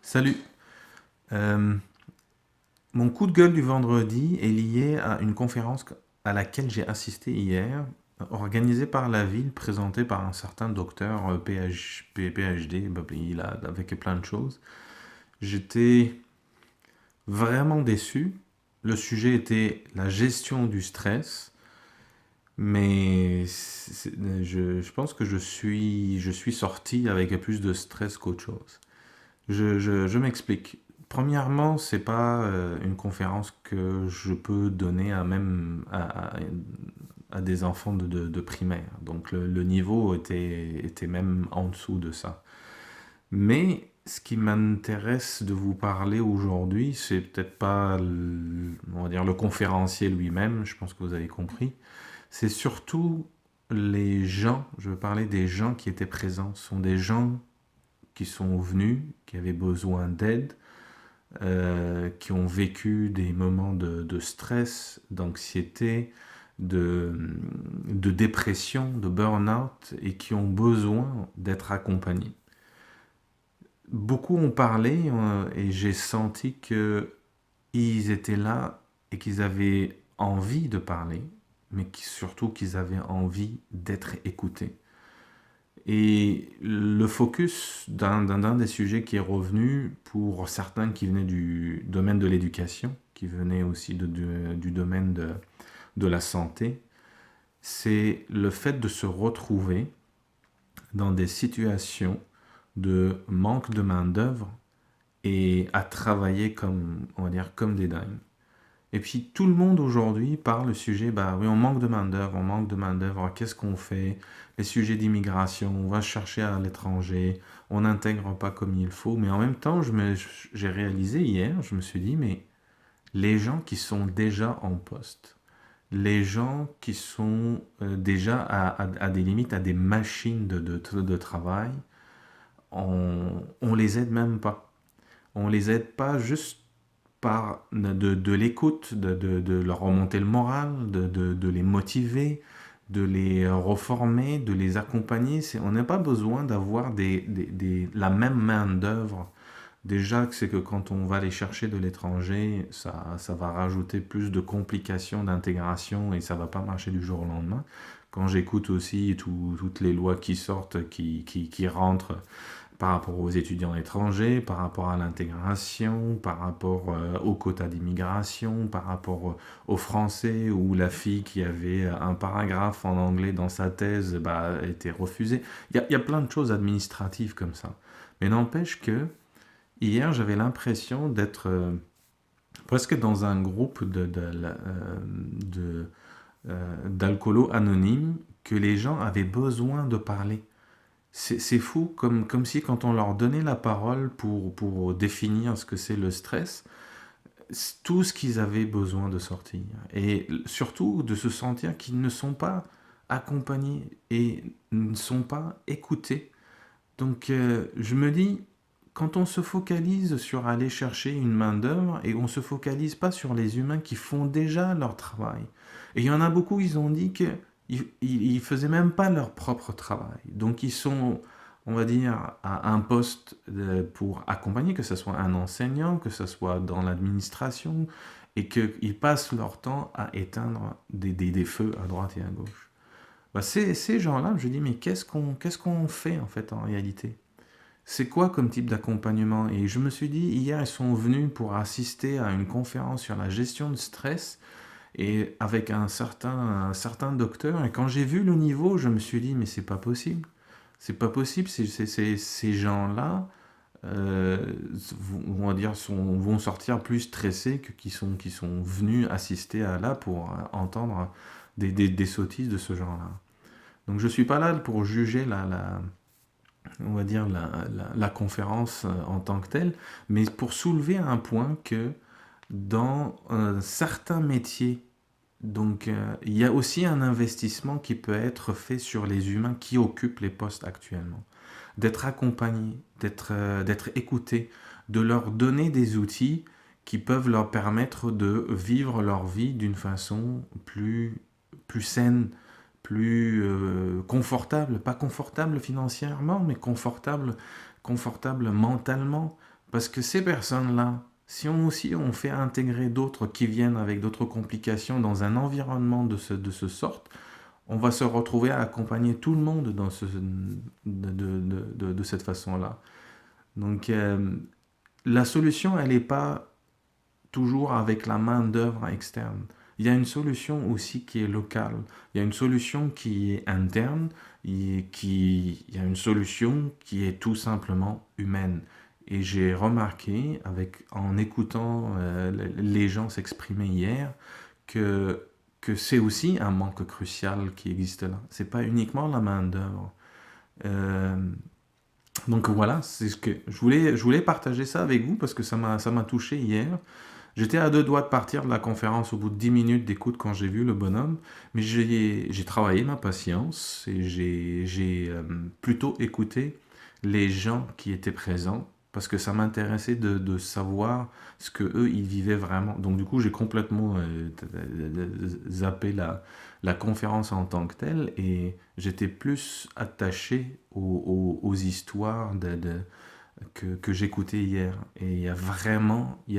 Salut. Euh, Mon coup de gueule du vendredi est lié à une conférence à laquelle j'ai assisté hier, organisée par la ville, présentée par un certain docteur PhD, avec plein de choses. J'étais vraiment déçu. Le sujet était la gestion du stress, mais je pense que je suis sorti avec plus de stress qu'autre chose. Je m'explique. Premièrement, c'est pas une conférence que je peux donner à des enfants de primaire. Donc le niveau était même en dessous de ça. Mais ce qui m'intéresse de vous parler aujourd'hui, c'est peut-être pas, on va dire, le conférencier lui-même, je pense que vous avez compris. C'est surtout les gens, je veux parler des gens qui étaient présents. Ce sont des gens qui sont venus, qui avaient besoin d'aide, qui ont vécu des moments de stress, d'anxiété, de dépression, de burn-out et qui ont besoin d'être accompagnés. Beaucoup ont parlé et j'ai senti qu'ils étaient là et qu'ils avaient envie de parler, mais surtout qu'ils avaient envie d'être écoutés. Et le focus d'un des sujets qui est revenu pour certains qui venaient du domaine de l'éducation, qui venaient aussi du domaine de la santé, c'est le fait de se retrouver dans des situations de manque de main-d'œuvre et à travailler comme, on va dire, comme des dingues. Et puis tout le monde aujourd'hui parle le sujet, bah oui, on manque de main-d'œuvre, on manque de main-d'œuvre, qu'est-ce qu'on fait? Les sujets d'immigration, on va chercher à l'étranger, on n'intègre pas comme il faut. Mais en même temps, j'ai réalisé hier, je me suis dit, mais les gens qui sont déjà en poste, les gens qui sont déjà à des limites, à des machines de travail, on les aide même pas. On les aide pas juste par de l'écoute, de leur remonter le moral, de les motiver, de les reformer, de les accompagner. On n'a pas besoin d'avoir la même main-d'œuvre. Déjà, c'est que quand on va les chercher de l'étranger, ça va rajouter plus de complications d'intégration et ça va pas marcher du jour au lendemain. Quand j'écoute aussi toutes les lois qui sortent, qui rentrent par rapport aux étudiants étrangers, par rapport à l'intégration, par rapport aux quotas d'immigration, par rapport aux Français où la fille qui avait un paragraphe en anglais dans sa thèse a été refusée. Il y a plein de choses administratives comme ça. Mais n'empêche que hier, j'avais l'impression d'être presque dans un groupe d'alcoolos anonymes que les gens avaient besoin de parler. C'est fou, comme si quand on leur donnait la parole pour définir ce que c'est le stress, tout ce qu'ils avaient besoin de sortir. Et surtout de se sentir qu'ils ne sont pas accompagnés et ne sont pas écoutés. Donc je me dis, quand on se focalise sur aller chercher une main-d'œuvre et on ne se focalise pas sur les humains qui font déjà leur travail. Et il y en a beaucoup, ils ont dit qu'ils ne faisaient même pas leur propre travail. Donc ils sont, on va dire, à un poste pour accompagner, que ce soit un enseignant, que ce soit dans l'administration, et qu'ils passent leur temps à éteindre des feux à droite et à gauche. Bah, ces gens-là, je dis, mais qu'est-ce qu'on fait en fait en réalité? C'est quoi comme type d'accompagnement? Et je me suis dit, hier, ils sont venus pour assister à une conférence sur la gestion de stress et avec un certain docteur. Et quand j'ai vu le niveau, je me suis dit, mais c'est pas possible. C'est pas possible. Ces gens-là, on va dire, vont sortir plus stressés que qui sont venus assister à là pour entendre des sottises de ce genre-là. Donc je suis pas là pour juger on va dire la conférence en tant que telle, mais pour soulever un point que dans certains métiers, donc il y a aussi un investissement qui peut être fait sur les humains qui occupent les postes actuellement. D'être accompagnés, d'être écoutés, de leur donner des outils qui peuvent leur permettre de vivre leur vie d'une façon plus saine, plus confortable, pas confortable financièrement, mais confortable mentalement, Parce que ces personnes-là, si on aussi on fait intégrer d'autres qui viennent avec d'autres complications dans un environnement de ce sorte, on va se retrouver à accompagner tout le monde dans de cette façon-là. Donc, la solution, elle n'est pas toujours avec la main-d'œuvre externe. Il y a une solution aussi qui est locale. Il y a une solution qui est interne. Il y a une solution qui est tout simplement humaine. Et j'ai remarqué, en écoutant les gens s'exprimer hier, que, que c'est aussi un manque crucial qui existe là. C'est pas uniquement la main-d'œuvre. Euh, donc voilà, c'est ce que je voulais partager ça avec vous parce que ça m'a touché hier. J'étais à deux doigts de partir de la conférence au bout de 10 minutes d'écoute quand j'ai vu le bonhomme, mais j'ai travaillé ma patience et j'ai plutôt écouté les gens qui étaient présents parce que ça m'intéressait de savoir ce que eux ils vivaient vraiment. Donc du coup j'ai complètement zappé la conférence en tant que telle et j'étais plus attaché aux histoires que j'écoutais hier. Et il y a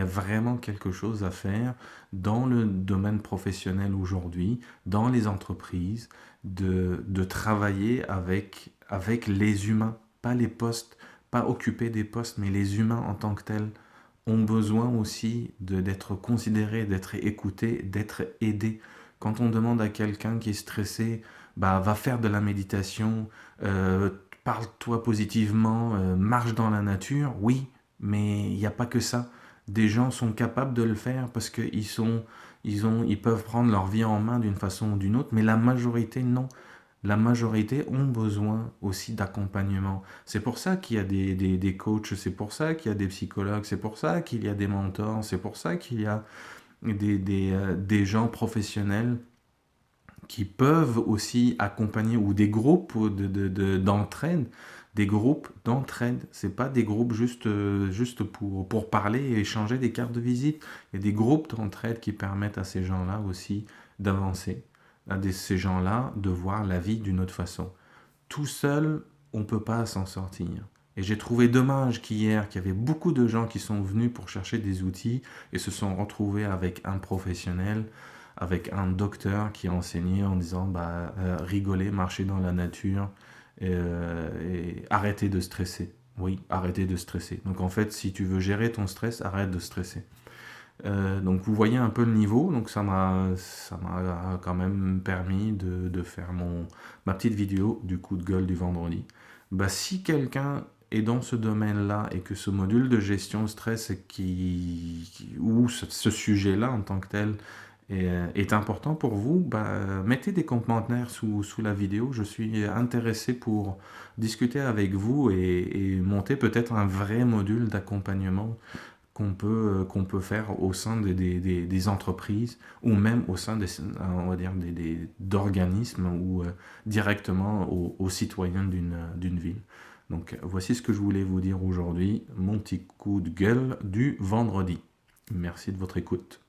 vraiment quelque chose à faire dans le domaine professionnel aujourd'hui, dans les entreprises, de travailler avec les humains, pas les postes, pas occuper des postes, mais les humains en tant que tels ont besoin aussi d'être considérés, d'être écoutés, d'être aidés. Quand on demande à quelqu'un qui est stressé, bah, va faire de la méditation, euh, parle-toi positivement, marche dans la nature, oui, mais il n'y a pas que ça. Des gens sont capables de le faire parce ils peuvent prendre leur vie en main d'une façon ou d'une autre, mais la majorité non. La majorité ont besoin aussi d'accompagnement. C'est pour ça qu'il y a des coachs, c'est pour ça qu'il y a des psychologues, c'est pour ça qu'il y a des mentors, c'est pour ça qu'il y a des gens professionnels qui peuvent aussi accompagner, ou des groupes d'entraide, des groupes d'entraide. C'est pas des groupes juste pour parler et échanger des cartes de visite. Il y a des groupes d'entraide qui permettent à ces gens-là aussi d'avancer, ces gens-là de voir la vie d'une autre façon. Tout seul, on ne peut pas s'en sortir. Et j'ai trouvé dommage qu'hier, qu'il y avait beaucoup de gens qui sont venus pour chercher des outils et se sont retrouvés avec un professionnel, avec un docteur qui enseignait en disant bah, rigolez, marchez dans la nature et arrêtez de stresser. Oui, arrêtez de stresser. Donc en fait, si tu veux gérer ton stress, arrête de stresser. Donc vous voyez un peu le niveau, donc ça m'a quand même permis de faire ma petite vidéo du coup de gueule du vendredi. Bah, si quelqu'un est dans ce domaine-là et que ce module de gestion stress ou ce sujet-là en tant que tel est important pour vous, bah, mettez des commentaires sous la vidéo. Je suis intéressé pour discuter avec vous et monter peut-être un vrai module d'accompagnement qu'on peut faire au sein des entreprises ou même au sein on va dire d'organismes ou directement aux citoyens d'une ville. Donc voici ce que je voulais vous dire aujourd'hui, mon petit coup de gueule du vendredi. Merci de votre écoute.